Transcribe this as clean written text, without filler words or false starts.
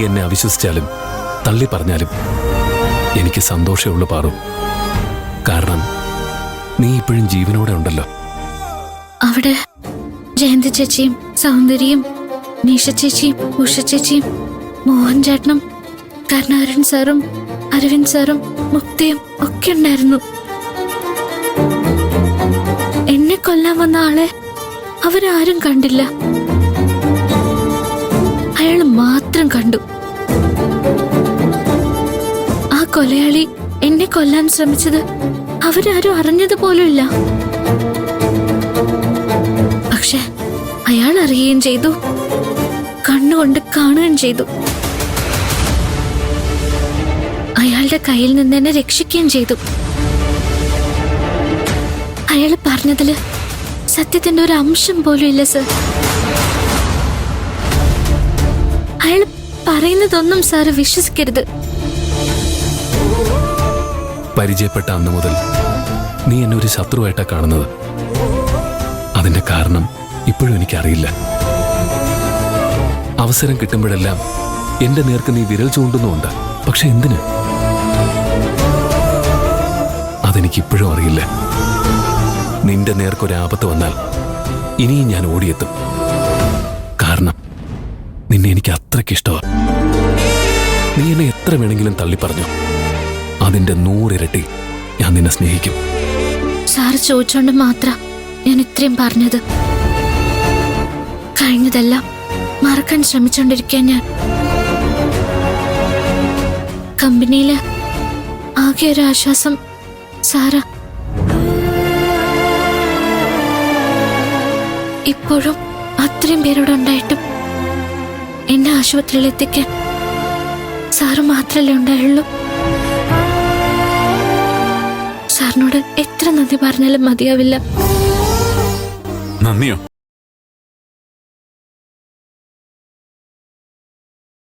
എന്നെ അവിശ്വസിച്ചാലും തള്ളി പറഞ്ഞാലും എനിക്ക് സന്തോഷമുള്ളൂ പാറു. കാരണം നീ ഇപ്പോഴും ജീവനോടെ ഉണ്ടല്ലോ. അവിടെ ജയന്തി ചേച്ചിയും സൗന്ദര്യയും നീഷ ചേച്ചിയും ഉഷ ചേച്ചിയും മോഹൻ ചേട്ടനും കരുണാകരൻ സാറും അരവിന്ദ് സാറും മുക്തയും ഒക്കെ ഉണ്ടായിരുന്നു. എന്നെ കൊല്ലാൻ വന്ന ആളെ അവരാരും കണ്ടില്ല. അയാൾ മാത്രം കണ്ടു. ആ കൊലയാളി എന്നെ കൊല്ലാൻ ശ്രമിച്ചത് അവരാരും അറിഞ്ഞതുപോലുമില്ല. പക്ഷെ അയാൾ അറിയുകയും ചെയ്തു, കണ്ണുകൊണ്ട് കാണുകയും ചെയ്തു. അയാളുടെ കയ്യിൽ നിന്ന് എന്നെ രക്ഷിക്കുകയും ചെയ്തു. അയാൾ പറഞ്ഞതില് സത്യത്തിന്റെ ഒരു അംശം പോലും ഇല്ല സർ. അയാൾ പറയുന്നതൊന്നും സാറ് വിശ്വസിക്കരുത്. പരിചയപ്പെട്ട അന്ന് മുതൽ നീ എന്നെ ഒരു ശത്രുവായിട്ടാ കാണുന്നത്. അതിന്റെ കാരണം ഇപ്പോഴും എനിക്കറിയില്ല. അവസരം കിട്ടുമ്പോഴെല്ലാം എന്റെ നേർക്ക് നീ വിരൽ ചൂണ്ടുന്നുണ്ട്. പക്ഷെ എന്തിന്? അതെനിക്കിപ്പോഴും അറിയില്ല. നിന്റെ നേർക്കൊരാപത്ത് വന്നാൽ ഇനിയും ഞാൻ ഓടിയെത്തും. കാരണം നിന്നെ എനിക്ക് അത്രയ്ക്കിഷ്ടമാണ്. നീ എന്നെ എത്ര വേണമെങ്കിലും തള്ളിപ്പറഞ്ഞു, അതിന്റെ 100 ഇരട്ടി ഞാൻ നിന്നെ സ്നേഹിക്കും. സാറ് ചോദിച്ചോണ്ട് മാത്രം ഞാൻ ഇത്രയും പറഞ്ഞത്. കഴിഞ്ഞതെല്ലാം മറക്കാൻ ശ്രമിച്ചോണ്ടിരിക്കാൻ ഞാൻ. കമ്പനിയില് ആകെ ഒരു ആശ്വാസം സാറാ. ഇപ്പോഴും അത്രയും പേരോട് ഉണ്ടായിട്ടും എന്നെ ആശുപത്രിയിൽ എത്തിക്കാൻ സാറ് മാത്രല്ലേ ഉണ്ടായുള്ളൂ. സാറിനോട് എത്ര നന്ദി പറഞ്ഞാലും മതിയാവില്ല. നന്ദിയോ?